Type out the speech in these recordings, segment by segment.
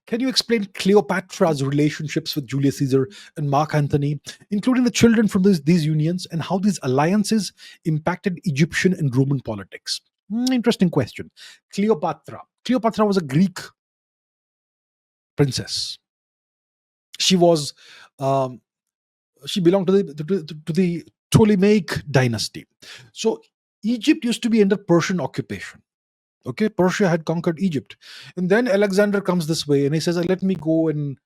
Can you explain Cleopatra's relationships with Julius Caesar and Mark Antony, including the children from these unions, and how these alliances impacted Egyptian and Roman politics? Interesting question. Cleopatra. Cleopatra was a Greek princess. She was um, she belonged to the Ptolemaic dynasty. So Egypt used to be under Persian occupation. Okay, Persia had conquered Egypt, and then Alexander comes this way and he says, "Let me go and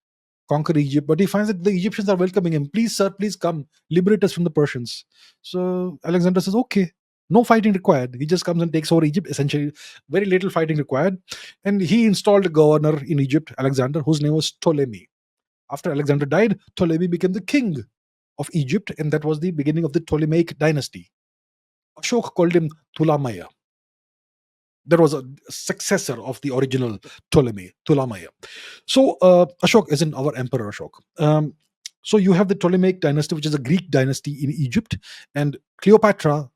conquer Egypt." But he finds that the Egyptians are welcoming him. "Please, sir, please come, liberate us from the Persians." So Alexander says, "Okay." No fighting required. He just comes and takes over Egypt, essentially, very little fighting required. And he installed a governor in Egypt, Alexander, whose name was Ptolemy. After Alexander died, Ptolemy became the king of Egypt, and that was the beginning of the Ptolemaic dynasty. Ashok called him Tulamaya. There was a successor of the original Ptolemaya. So Ashok is in our emperor Ashok. So you have the Ptolemaic dynasty, which is a Greek dynasty in Egypt, and Cleopatra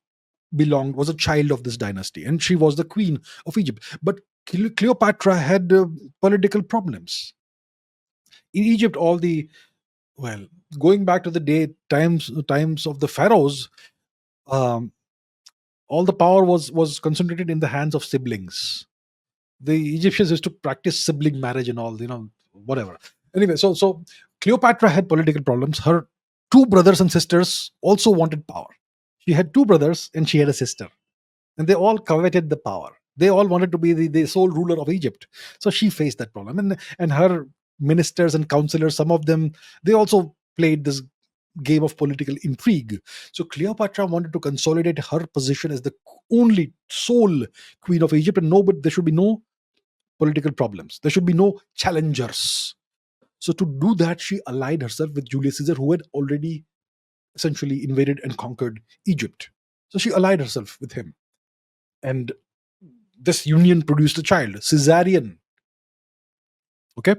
was a child of this dynasty, and she was the queen of Egypt. But Cleopatra had political problems in Egypt. Going back to the times of the pharaohs, um, all the power was concentrated in the hands of siblings. The Egyptians used to practice sibling marriage and all, whatever. Anyway, so Cleopatra had political problems. Her two brothers and sisters also wanted power. She had two brothers and she had a sister, and they all coveted the power. They all wanted to be the sole ruler of Egypt. So she faced that problem, and her ministers and counselors, some of them, they also played this game of political intrigue. So Cleopatra wanted to consolidate her position as the only sole queen of Egypt, and there should be no political problems. There should be no challengers. So to do that, she allied herself with Julius Caesar, who had already essentially invaded and conquered Egypt. So she allied herself with him. And this union produced a child, Caesarion. Okay?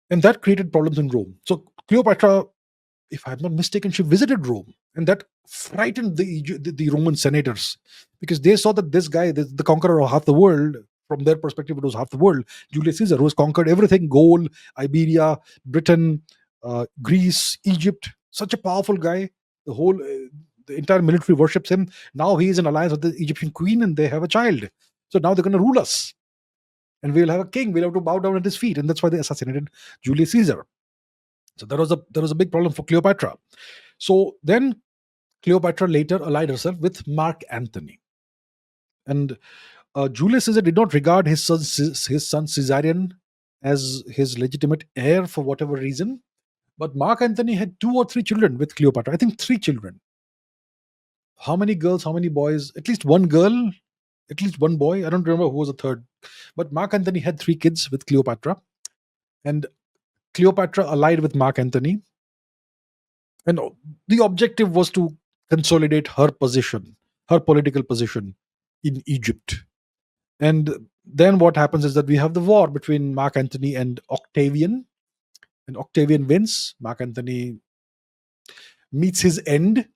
And that created problems in Rome. So Cleopatra, if I'm not mistaken, she visited Rome. And that frightened the Roman senators, because they saw that this guy, the conqueror of half the world, from their perspective, it was half the world, Julius Caesar, who has conquered everything: Gaul, Iberia, Britain, Greece, Egypt. Such a powerful guy. The entire military worships him. Now he is in alliance with the Egyptian queen, and they have a child. So now they're going to rule us, and we'll have a king. We'll have to bow down at his feet, and that's why they assassinated Julius Caesar. So there was a big problem for Cleopatra. So then Cleopatra later allied herself with Mark Antony, and Julius Caesar did not regard his son Caesarion as his legitimate heir for whatever reason. But Mark Antony had 2 or 3 children with Cleopatra. I think 3 children. How many girls? How many boys? At least one girl, at least one boy. I don't remember who was the third. But Mark Antony had 3 kids with Cleopatra, and Cleopatra allied with Mark Antony, and the objective was to consolidate her political position in Egypt. And then what happens is that we have the war between Mark Antony and Octavian, and Octavian wins. Mark Antony meets his end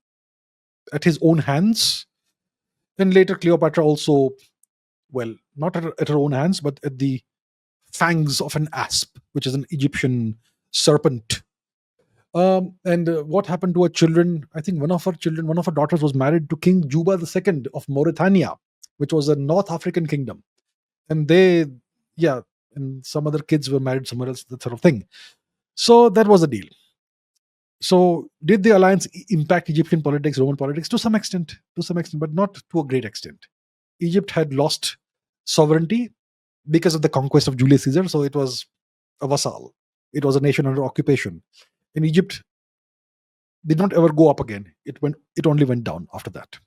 at his own hands, and later Cleopatra also, not at her own hands, but at the fangs of an asp, which is an Egyptian serpent. And what happened to her children? I think one of her daughters was married to King Juba II of Mauritania, which was a North African kingdom. And and some other kids were married somewhere else, that sort of thing. So that was the deal. So did the alliance impact Egyptian politics, Roman politics? To some extent, but not to a great extent. Egypt had lost sovereignty because of the conquest of Julius Caesar, so it was a vassal. It was a nation under occupation. And Egypt did not ever go up again. It only went down after that.